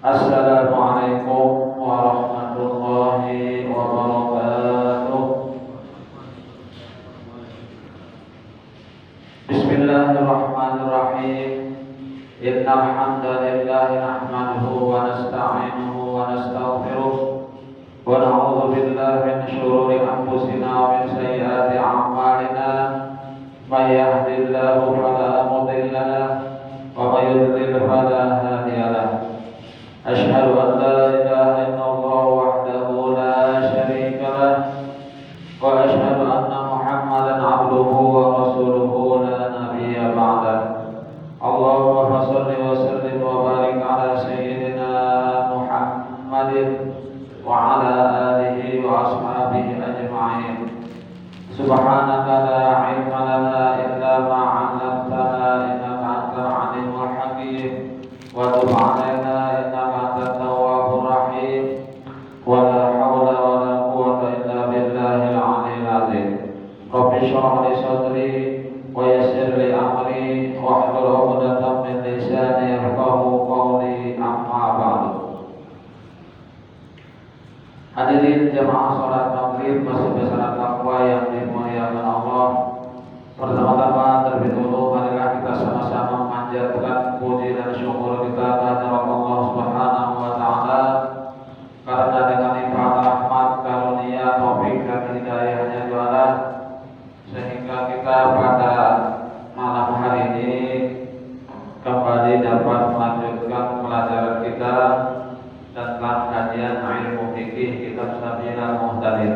Assalamualaikum warahmatullahi wabarakatuh. Bismillahirrahmanirrahim. Innal hamdalillah nahmaduhu wa nasta'inuhu wa nastaghfiruh wa na'udzu billahi min shururi anfusina wa min sayyiati a'malina. May yahdihillahu fala mudilla lahu wa may yudlil fala hadiya lahu. Asyhadu an la ilaha illallah wahdahu la syarika lah wa asyhadu anna Muhammadan abduhu wa rasuluhu la nabiyya ba'dah. Allahumma shalli wa sallim wa barik ala sayyidina Muhammadin wa ala alihi wa ashabihi ajma'in. Subhanaka la ilma lana illa ma 'allamtana innaka antal 'alimul hakim wa tub 'alaina Rabbi shrah li sadri wa yassir li amri wahlul 'uqdatam min lisani yafqahu qawli, amma ba'du. Hadirin jamaah salat maghrib masih bersama takwa yang dimuliakan Allah. Pertama-tama terlebih dahulu marilah kita sama-sama memanjatkan puji dan syukur kita kehadirat Allah Subhanahu wa taala karena dengan limpah rahmat, karunia, taufik dan hidayahnya Ta'ala sehingga kita pada malam hari ini kembali dapat melanjutkan pelajaran kita tentang kajian ilmu fikih kitab Sabilul Muhtadin.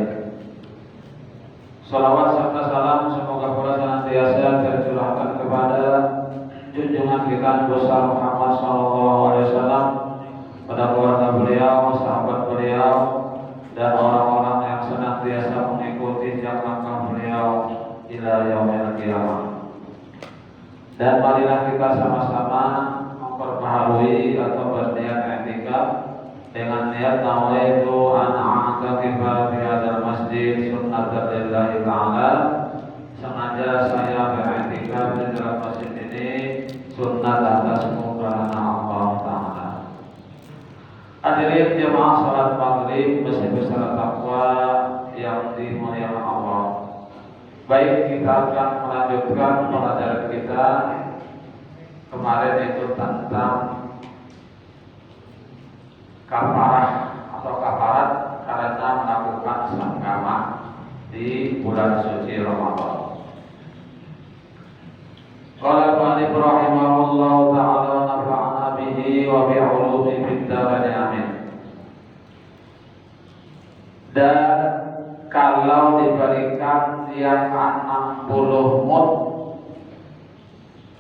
Salawat serta salam semoga pula senantiasa tercurahkan kepada junjungan kita besar Muhammad SAW, pada keluarga beliau, sahabat beliau, dan orang-orang yang senantiasa mengikuti jejak langkah beliau ila yaumil qiyamah. Dan marilah kita sama-sama memperbaharui atau berniat i'tikaf dengan niat nawaitu an a'takifa fi hadzal masjid sunnatan lillahi ta'ala. Sengaja saya beriktikaf di dalam masjid ini sunnat atasmu karena Allah Ta'ala. Hadirin jemaah salat maghrib masih bersama takwa yang dimuliakan Allah. Baik, kita akan melanjutkan pelajaran kita kemarin itu tentang kafarah atau kafarat karena melakukan sanggama di bulan suci Ramadan. Qala Ibnu rahimahullah ta'ala nafa'ana bihi wa bi 'ulumi fid darain amin. Dan kalau diberikan yang 60 mud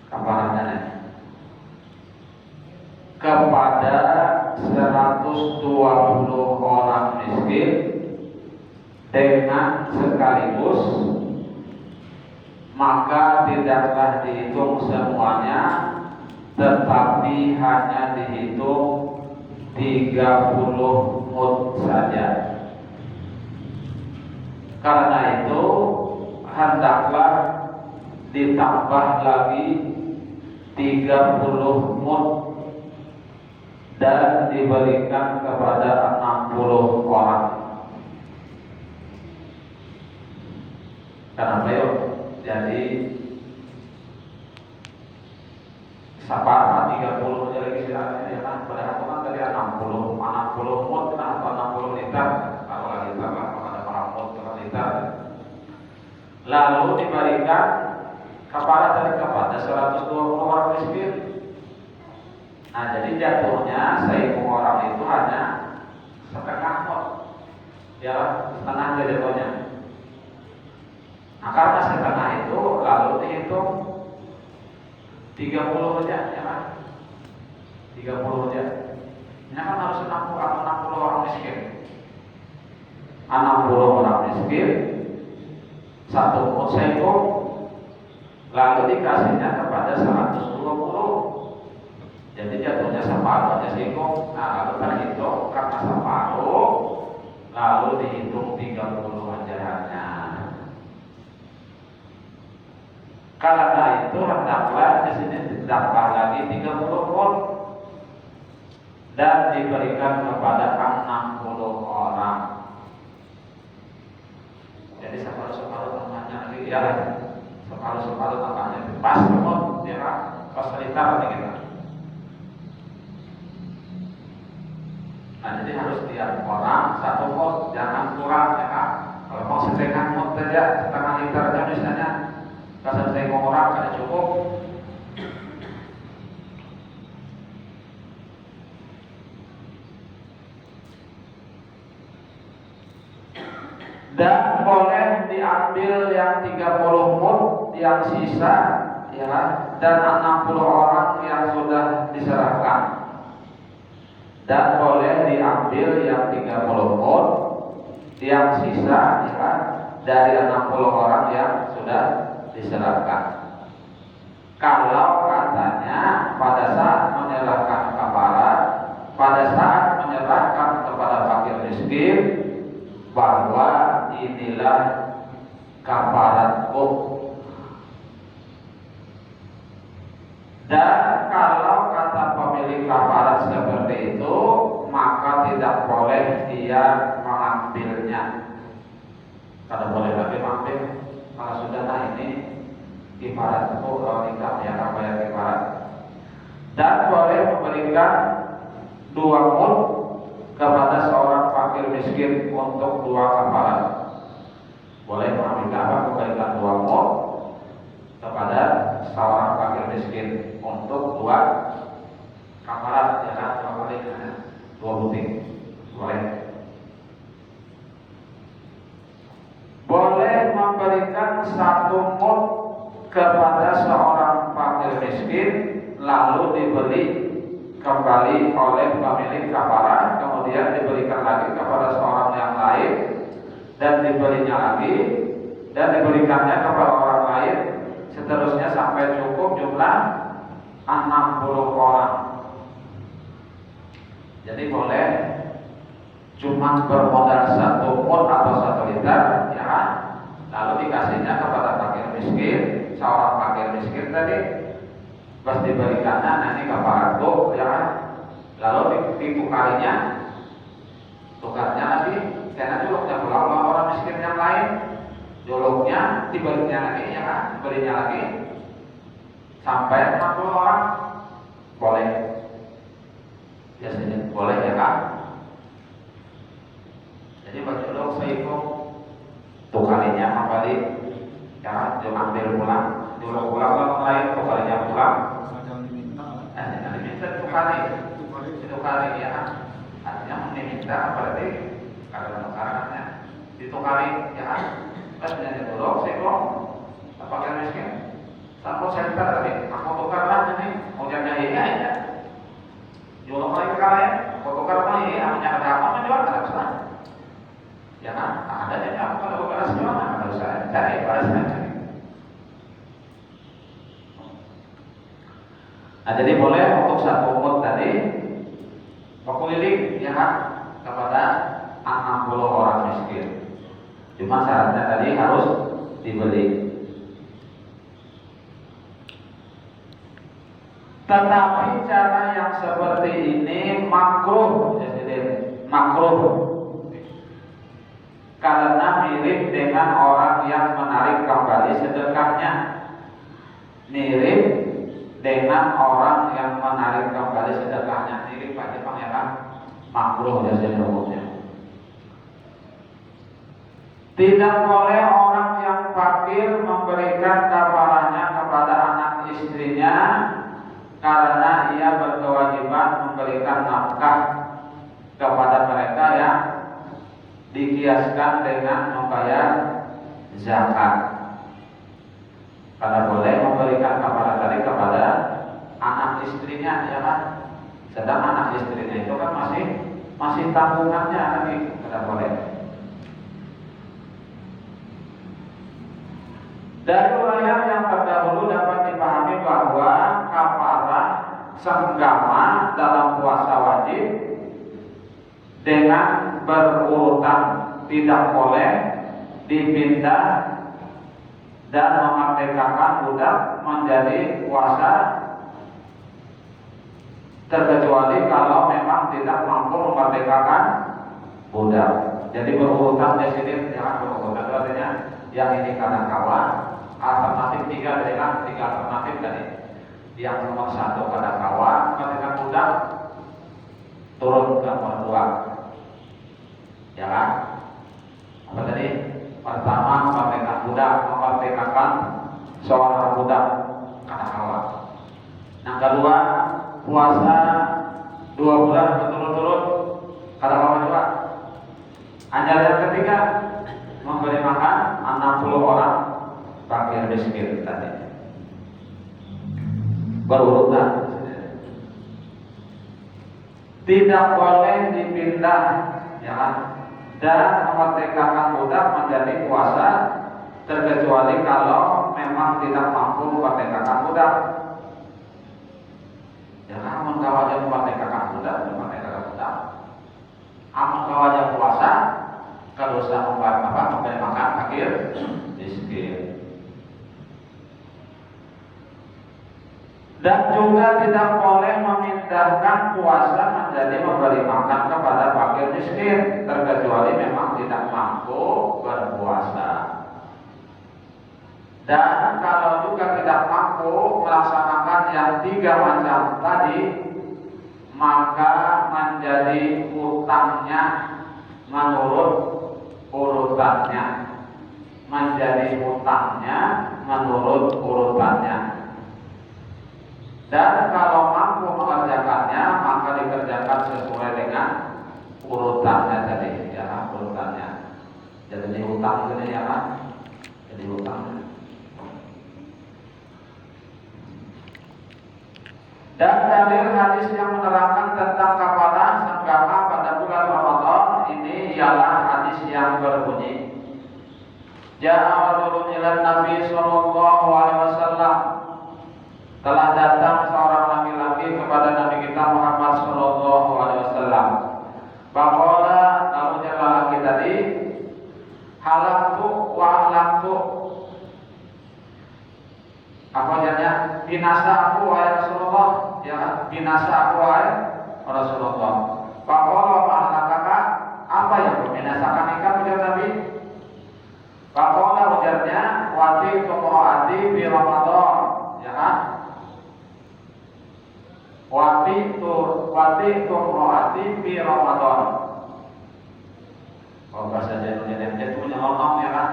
kafarahnya kepada 120 orang miskin dengan sekaligus, maka tidaklah dihitung semuanya, tetapi hanya dihitung 30 mud saja. Karena itu hendaklah ditambah lagi 30 mud dan diberikan kepada 60 orang. Kenapa yuk? Jadi separuh 30 jadi istilahnya ya kan, pada itu kan tadi 60 mud, kenapa 60 liter? Kalau liter lah, kalau ada orang mud per liter. Lalu diberikan kepada 120 orang miskin. Nah, jadi jatuhnya 1000 orang itu hanya setengah mud, ya setengah jatuhnya. Nah, karena setengah itu lalu dihitung 30 aja, ya kan? 30 aja. Ini kan harus 60 orang miskin. 60 orang miskin, satu mud seko, lalu dikasihnya kepada 120. Jadi jatuhnya separuh aja seko. Nah, lalu kan itu karena separuh, lalu dihitung 30 aja hanya. Karena itu hendaklah di sini ditambah lagi 30 mud dan diberikan kepada 60 orang. Jadi separuh-separuh tangannya lagi ya, separuh-separuh tangannya pas semua ya kan, pas liter kita. Nah jadi harus tiap orang satu pot, jangan kurang ya kan. Kalau mau setengah pot saja, setengah liter aja misalnya, kalau setengah orang kada cukup. Dan boleh diambil yang 30 mut yang sisa ya, dan 60 orang yang sudah diserahkan. Dan boleh diambil yang 30 mut yang sisa ya, dari 60 orang yang sudah diserahkan. Kalau katanya pada saat menyerahkan kafarat, pada saat menyerahkan kepada fakir miskin, bahwa inilah kafaratku. Dan kalau kata pemilik kafarat seperti itu, maka tidak boleh dia mengambilnya. Kada boleh lagi mengambil. Kalau sudah ini kifaratku, nikah ya bayar kifarat. Dan boleh memberikan 2 mut kepada seorang fakir miskin untuk 2 kafarat. Boleh mengambil memberikan 2 mut kepada seorang fakir miskin untuk 2 kafarat ya kan, 2 kali 2 butir. Boleh. Boleh memberikan 1 mut kepada seorang fakir miskin lalu dibeli kembali oleh pemilik kafarat, kemudian diberikan lagi kepada seorang yang lain, dan dibelinya lagi, dan diberikannya kepada orang lain, seterusnya sampai cukup jumlah 60 orang. Jadi boleh cuma bermodal 1 mut atau 1 liter ya, lalu dikasihnya kepada fakir miskin, seorang fakir miskin tadi, pas diberikannya nanti kafaratku ya, lalu ditukarinya, tukarnya lagi, karena juluknya pulang orang miskin yang lain, juluknya diberinya lagi ya kan, diberinya lagi sampai 60 orang, boleh, biasanya boleh ya kan. Jadi berjuluk seikut tukarinya kembali ya, jangan ambil pulang, juluk pulang orang lain, tukarinya pulang. Jangan diminta ditukari ya, artinya diminta berarti kalau tukarannya ditukari ya kan. Pas menjadi juluk seikut fakir miskin, sampai saya tadi aku tukarlah ini, mau jadi ya ya. Juluk lagi kalian, aku tukar lagi, amanya ada apa menjual ada apa? Ya kan, adanya apa kalau beras gimana? Kalau saya cari beras saja. Nah, jadi boleh untuk 1 mut tadi mengkeliling ya kan, kepada 60 orang miskin. Cuma syaratnya tadi harus dibeli. Tetapi cara yang seperti ini makruh, jadi makruh. Karena mirip dengan orang yang menarik kembali sedekahnya. Mirip dengan orang yang menarik kembali sedekahnya. Mirip aja pangeran, makruh jadi hukumnya. Tidak boleh orang yang fakir memberikan kafarahnya kepada anak istrinya, karena ia berkewajiban memberikan nafkah kepada mereka yang dikiaskan dengan membayar zakat. Karena boleh memberikan kafarat tadi kepada anak istrinya ya kan. Sedang anak istrinya itu kan masih tanggungannya lagi, tidak boleh. Dari uraian yang terdahulu dapat dipahami bahwa kafarah senggama dalam puasa wajib dengan berurutan, tidak boleh dipindah dan memerdekakan budak menjadi puasa, terkecuali kalau memang memang tidak mampu memerdekakan budak. Jadi berurutan di sini, jangan berurutan. Artinya yang ini karena kawan, alternatif tiga alternatif tadi. Yang nomor satu karena kawan, memerdekakan budak, turun ke nomor dua. Ya kan? Apa tadi? Pertama memerdekakan budak, memerdekakan seorang budak karena kawan. Yang kedua, puasa 2 bulan berturut-turut karena kawan juga. Anjuran yang ketiga, memberi makan 60 orang fakir miskin tadi. Berurutan. Tidak boleh dipindah, ya kan? Dan memerdekakan budak menjadi puasa terkecuali kalau memang tidak mampu memerdekakan budak. Ya kan, amun kawaja memerdekakan budak, amun kawaja puasa, kalau usah memberi makan fakir miskin. Dan juga tidak boleh memindahkan puasa menjadi memberi makan kepada fakir miskin, terkecuali memang tidak mampu berpuasa. Dan kalau juga tidak mampu melaksanakan yang 3 macam tadi, maka menjadi hutangnya menurut urutannya. Menjadi hutangnya menurut urutannya. Dan kalau mampu mengerjakannya, maka dikerjakan sesuai dengan urutannya tadi, ya, urutannya. Jadi hutang ini ya kan? Jadi hutang. Dan dalil hadis yang menerangkan tentang kafalah sanggama pada bulan Ramadan ini ialah hadis yang berbunyi, Ja'a rajulun ila Nabi sallallahu alaihi wasallam. Telah datang seorang laki-laki kepada Nabi kita Muhammad sallallahu alaihi wasallam. Faqala, lalu laki tadi, halaktu wa ahlaktu. Apa jadinya? Binasa aku wahai Rasulullah, ya, binasa aku wahai Rasulullah. Faqala wa ahlakaka, apa yang membinasakan ikan, ujar Nabi? Faqala, ujarnya, wati tumroati bi Ramadan, ya kan? Wati tumroati bi Ramadan. Oh, bahasa Jawa itu punya ngomong, ya kan?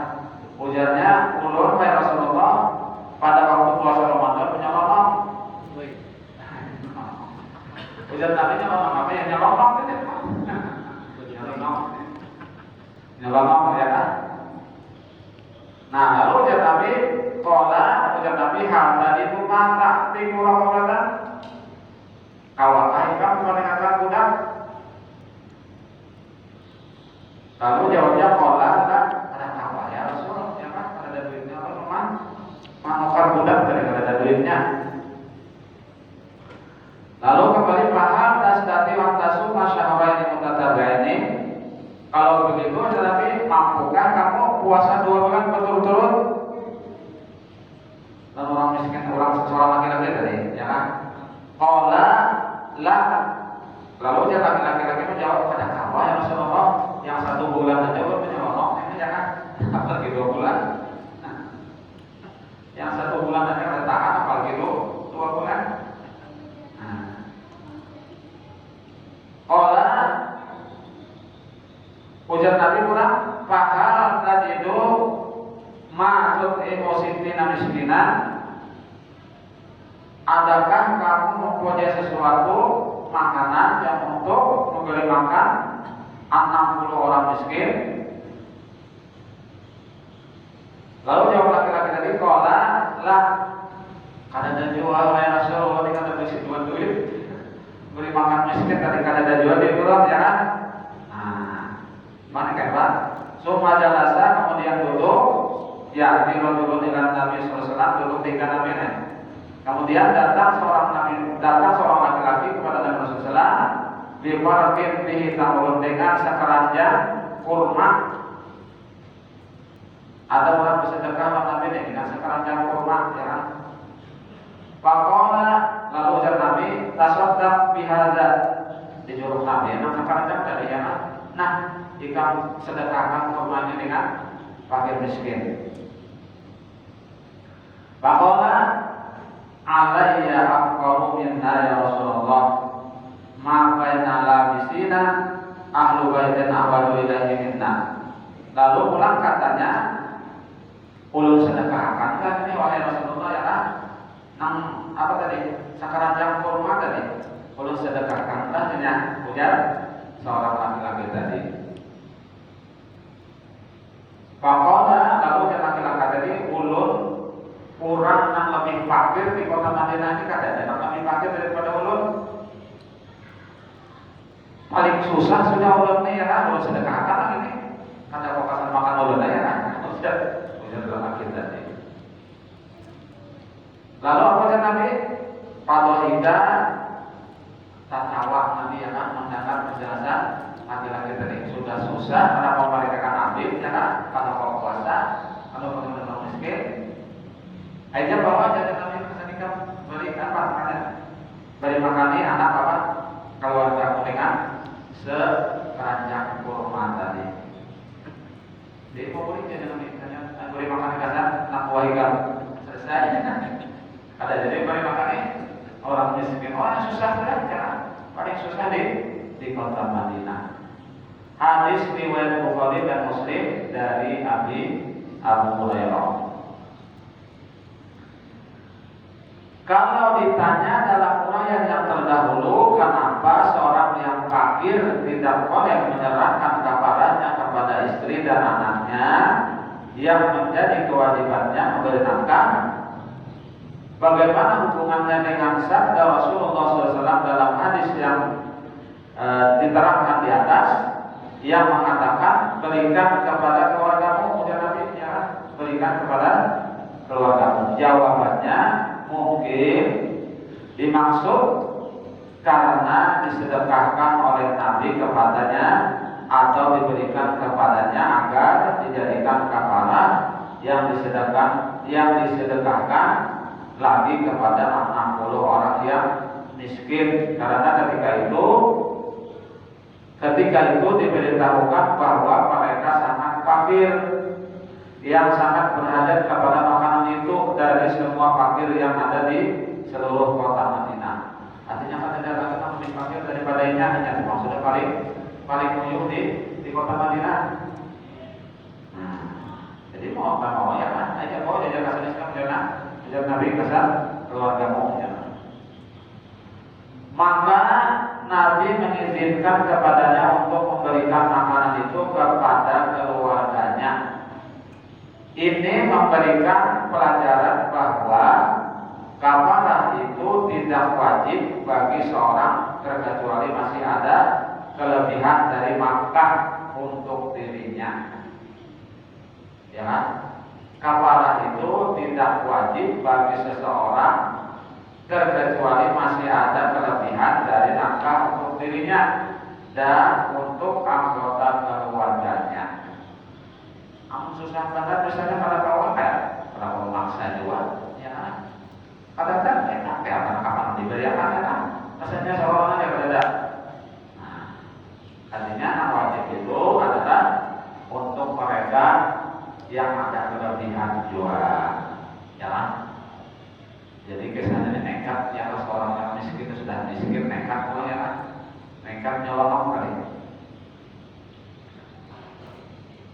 Ujarnya, ulun wahai Rasulullah, pada waktu puasa Ramadan punya ngomong. Ujar Nabi ngomong apa yang nyelonong gitu. Nyelonong ya kan? Nah, lalu ujar Nabi, ujar Nabi, hamba itu mata timur Ramadan. Kawakah kamu mendengarkan budak? Lalu jawabnya ada kawah ya Rasul, ya kan? Ada duitnya apa teman? Manukar budak daripada ada duitnya. Lalu kembali paham tasdati waktasu masyahraini mutatabaini. Kalau begitu Nabi, mampukah kamu puasa 2 bulan berturut-turut? Dan orang miskin, seorang laki-laki tadi, ya kan? Qala la. Lalu dia laki-laki menjawab, pada kawah ya Rasulullah, yang 1 bulan saja menjawab, ini jangan apalagi 2 bulan. Yang 1 bulan saja bertahan, apalagi 2 bulan. Qala, ujar Nabi pulang, fahal tajidu ma'tut emositina miskinan. Adakah kamu mempunyai sesuatu makanan yang untuk memberi makan 60 orang miskin? Lalu jawab laki-laki tadi, qala lah, kada jual oleh Rasulullah, kada bisi duit beri makan miskin tadi, kada jual dia bilang, ya kan? Nah, mana kan Pak? Suma jalasa, kemudian duduk, ya di rojulun dengan Nabi SAW, duduk di kanan Nabi. Kemudian datang seorang laki-laki kepada Nabi Rasulullah, bifarqin bihi tamurun, dengan sekeranjang kurma. Ada orang bersedekah Nabi dengan sekeranjang kurma, ya kan? Faqala, lalu ujar Nabi, tasaddaq bihadza, di juruk Nabi yang sekarang dari ya. Nah, jika sedekahkan kurmanya dengan fakir miskin. Faqala alayya aqwamu minna ya Rasulullah ma baina labisina ahlu baitin awadu ilaihi minna. Lalu pulang katanya ulun sedekahkan kan ini wahai Rasulullah ya kan nang apa tadi sakaranjang kurma tadi ulun sedekahkan tadinya ujar seorang laki-laki tadi. Faqala lalu laki-laki tadi ulun kurang yang lebih fakir di kota Madinah ini katanya yang lebih fakir daripada ulun paling susah sudah ulun nih ya kan ulun sedekahkan ini kata kokasan makan ulun ya kan udah dalam akhir tadi. Lalu apa kata Nabi? Fadhika tatkala Nabi ya kan mendengar penjelasan laki-laki tadi sudah susah karena memerdekakan Nabi ya kan karena puasa kalau benar-benar miskin. Akhirnya bawa aja Nabi kesanika beri apa makanya beri makani anak apa keluarga dengan sekeranjang kurma tadi. Jadi mau beri aja Nabi beri makan kasar nak wahikan selesai ada jadi beri makan orang miskin orang susah saja paling susah di kota Madinah. Hadis riwayat Bukhari dan Muslim dari Abu Hurairah. Kalau ditanya dalam uraian yang terdahulu kenapa seorang yang fakir tidak boleh menyerahkan kafaratnya kepada istri dan anaknya yang menjadi kewajibannya memberi nafkah, bagaimana hubungannya dengan sabda Rasulullah SAW dalam hadis yang diterangkan di atas yang mengatakan berikan kepada keluargamu, ujar Nabi ya, berikan kepada keluargamu. Jawabannya mungkin dimaksud karena disedekahkan oleh Nabi kepadanya atau diberikan kepadanya agar dijadikan kafarat yang disedekahkan lagi kepada 60 orang yang miskin. Karena ketika itu diberitahukan bahwa mereka sangat fakir yang sangat berhajat kepada makanan itu dari semua fakir yang ada di seluruh kota Madinah. Artinya kan tidak ada lebih fakir daripada ini hanya maksudnya paling muyuh di kota Madinah. Jadi mau apa mau ya kan? Aja mau jaga kasih Islam jangan Nabi kasar keluarga mau ya. Maka Nabi mengizinkan kepadanya untuk memberikan makanan itu kepada keluarganya. Ini memberikan pelajaran bahwa kafarah itu tidak wajib bagi seorang terkecuali masih ada kelebihan dari Makkah untuk dirinya. Ya kan? Kafarah itu tidak wajib bagi seseorang terkecuali masih ada kelebihan dari nafkah untuk dirinya dan untuk anggota keluarganya. Amun susah banget misalnya pada kawan pada memaksa juga, ya. Kadang-kadang enak ya kapan diberikan ya kan? Rasanya seorang aja berbeda. Nah, artinya yang wajib itu adalah untuk mereka yang ada kelebihan juga, ya kan? Jadi kesannya nekat ya seorang yang miskin sudah miskin nekat ya kan? Nekat nyolong kali.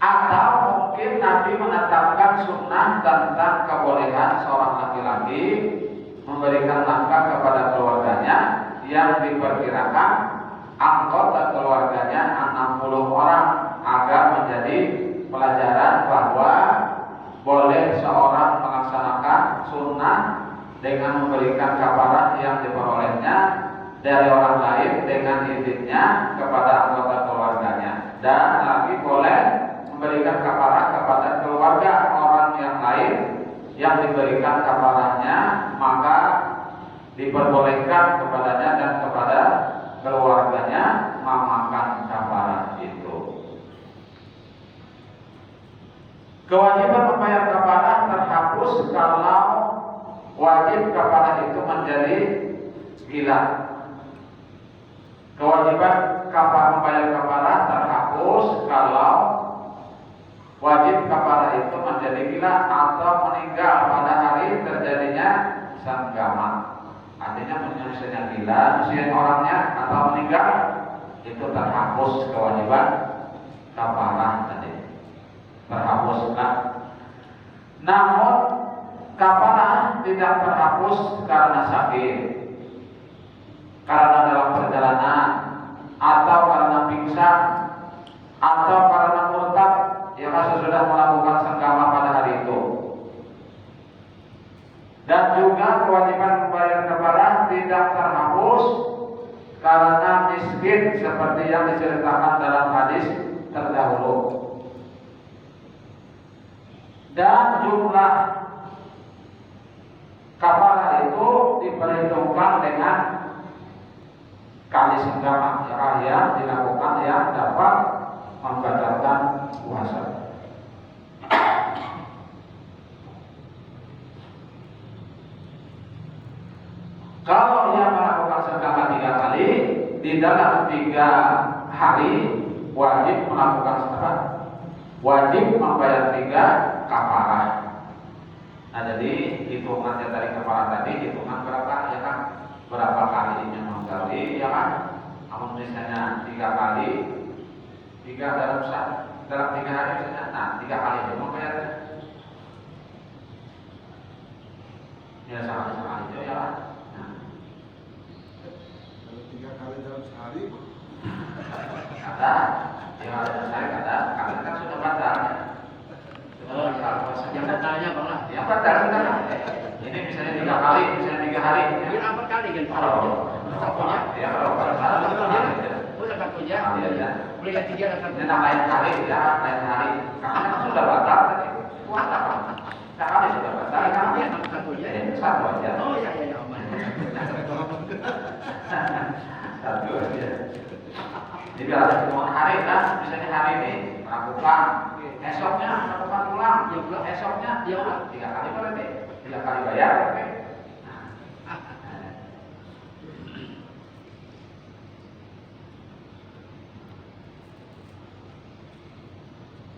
Atau mungkin Nabi menetapkan sunnah tentang kebolehan seorang laki-laki memberikan nafkah kepada keluarganya yang diperkirakan anggota keluarganya 60 orang agar menjadi pelajaran bahwa boleh seorang melaksanakan sunnah dengan memberikan kafarat yang diperolehnya dari orang lain dengan izinnya kepada anggota keluarganya, dan lagi boleh memberikan kafarat kepada keluarga orang yang lain yang diberikan kafaratnya, maka diperbolehkan kepadanya dan kepada keluarganya memakan kafarat itu. Kewajiban membayar kafarat terhapus kalau wajib kafarat itu menjadi gila. Kewajiban kewajiban membayar kafarah terhapus kalau wajib kafarah itu menjadi gila atau meninggal pada hari terjadinya sanggama. Artinya misalnya gila, misalnya orangnya atau meninggal, itu terhapus kewajiban kafarah tadi, terhapuslah. Namun kafarah tidak terhapus karena sakit, karena dalam perjalanan, atau karena pingsan, atau karena murtad yang sudah melakukan sanggama pada hari itu. Dan juga kewajiban membayar kafarah tidak terhapus karena miskin seperti yang diceritakan dalam hadis terdahulu. Dan jumlah kafarah itu diperhitungkan dengan kali sanggama yang dilakukan yang dapat membatalkan puasa. Kalau ia melakukan sanggama 3 kali di dalam 3 hari, wajib melakukan setengah, wajib membayar 3 kafarah. Nah, jadi hitungannya dari kafarah tadi hitungan berapa ya kan? Berapa kali memang kali ya kan? Namun misalnya 3 kali, 3 dalam 3 hari misalnya, nah 3 kali itu membayar. Ya sama itu ya kan? Kali dalam sehari ada, ya saya kata, kalian kan sudah batal. Oh, yang batalnya bang lah. Yang batal sudah. Ini misalnya 3 kali, misalnya 3 hari. Ini 4 kali kan? Tak punya. Ya kalau batal. Oh, dapat punya. Iya. Boleh yang 3 dapat. Ini lain hari, ya lain hari. Karena kan sudah batal tadi. Puasa. Kali sudah batal. Iya, satu aja. Satu aja. Oh ya aman. Satu aja. Jadi ada hitungan hari kan, misalnya hari ini melakukan, esoknya melakukan pulang, esoknya dia ulang 3 kali berarti, 3 kali bayar berarti.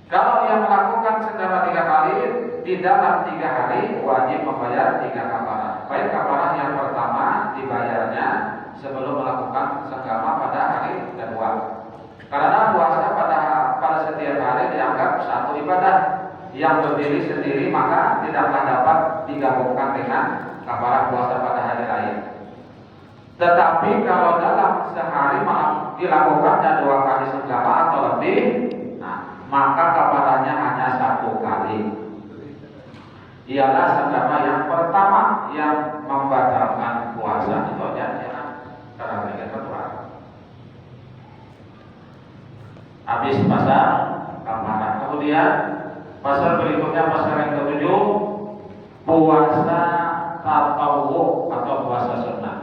Kalau ia melakukan secara 3 kali di dalam 3 hari, wajib membayar 3 kafarah. Baik kafarah yang pertama dibayarnya sebelum melakukan sanggama pada hari kedua. Karena puasa pada setiap hari dianggap satu ibadah yang berdiri sendiri, maka tidaklah dapat digabungkan dengan kafarah puasa pada hari lain. Tetapi kalau dalam sehari dilakukannya 2 kali sanggama atau lebih, nah, maka kafarahnya hanya 1 kali. Ialah sanggama yang pertama yang membatalkan puasa. Itu aja ya. Karena mereka berdoa. Habis pasal kafarah. Kemudian pasal berikutnya, pasal yang ke-7, puasa tatawwu atau puasa sunnah.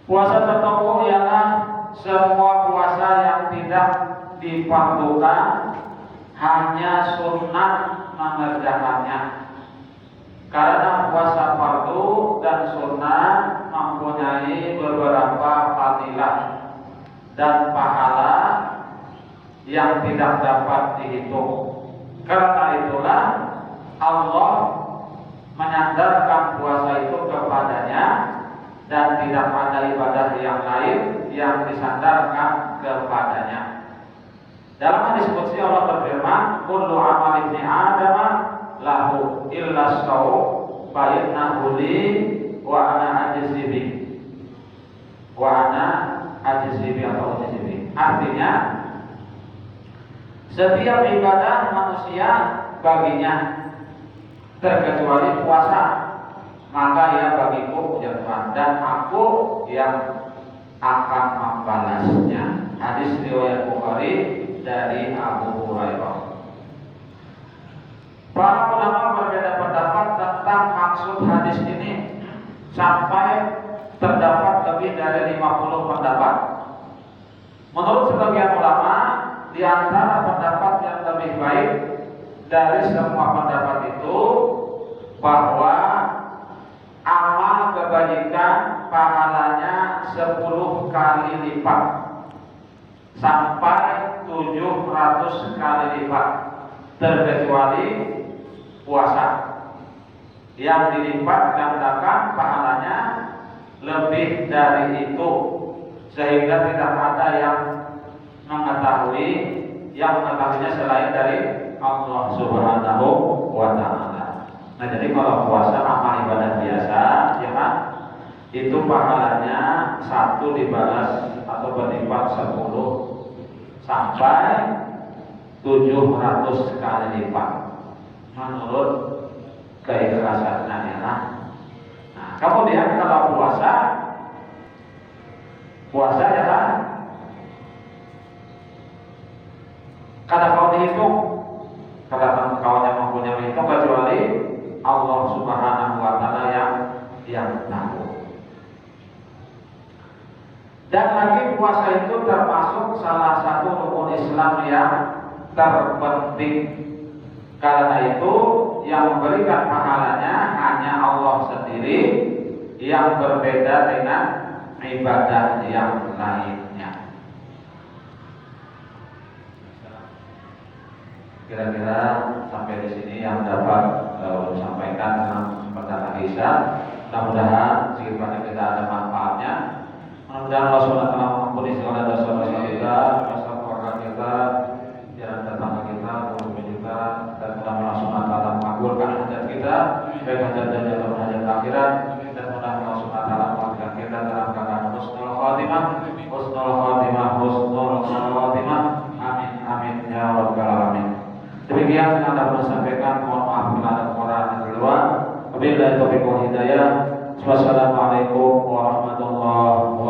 Puasa tatawwu ialah semua puasa yang tidak difardukan, hanya sunnah mengerjakannya. Karena puasa fardu dan sunnah mempunyai beberapa fadilah dan pahala yang tidak dapat dihitung. Karena itulah Allah menyandarkan puasa itu kepadanya dan tidak ada ibadah yang lain yang disandarkan kepadanya. Dalam hadis qudsi Allah berfirman, "Kullu amal ibni Adam lahu illa shaum fa innahu li wa ana ajzi bi." Wa ana ajzi bi atau ajzi bi. Artinya setiap ibadah manusia baginya terkecuali puasa, maka ia bagiku ujar Tuhan, dan aku yang akan membalasnya. Hadis riwayat Bukhari dari Abu Hurairah. Para ulama berbeda pendapat tentang maksud hadis ini, sampai terdapat lebih dari 50 pendapat. Menurut sebagian ulama, di antara pendapat yang lebih baik dari semua pendapat itu, bahwa amal kebajikan pahalanya 10 kali kali lipat sampai 700 kali lipat, terkecuali puasa yang dilipat gandakan pahalanya lebih dari itu, sehingga tidak ada yang mengetahuinya selain dari Allah Subhanahu wa Ta'ala. Nah, jadi kalau puasa amal ibadah biasa, ya kan, itu pahalanya 1 dibalas atau berlipat 10 sampai 700 kali lipat menurut keikhlasannya, ya kan. Nah, kemudian kalau puasa ya kan, kata kau dihitung, kata kawan yang mempunyai menghitung, kecuali Allah Subhanahu wa Ta'ala yang tahu. Dan lagi puasa itu termasuk salah satu rukun Islam yang terpenting. Karena itu yang memberikan pahalanya hanya Allah sendiri, yang berbeda dengan ibadah yang lainnya. Kira-kira sampai di sini yang dapat disampaikan dalam pertanyaan Isya. Mudah-mudahan sedikit banyak kita ada manfaatnya. Mudah-mudahan Allah SWT mengampuni segala dosa-dosa kita, dosa keluarga kita, jalan tetangga kita, guru kita, dan mudah-mudahan Allah SWT mengabulkan hajat kita, baik hajat dunia atau hajat akhirat, dan mudah-mudahan Allah SWT mengabulkan kita dalam keadaan husnul khotimah, amin amin ya rabbal alamin. Demikian yang dapat disampaikan. Mohon maaf bila ada kekurangan yang keluar. Wabillahi taufiq wal hidayah. Wassalamualaikum warahmatullahi wabarakatuh.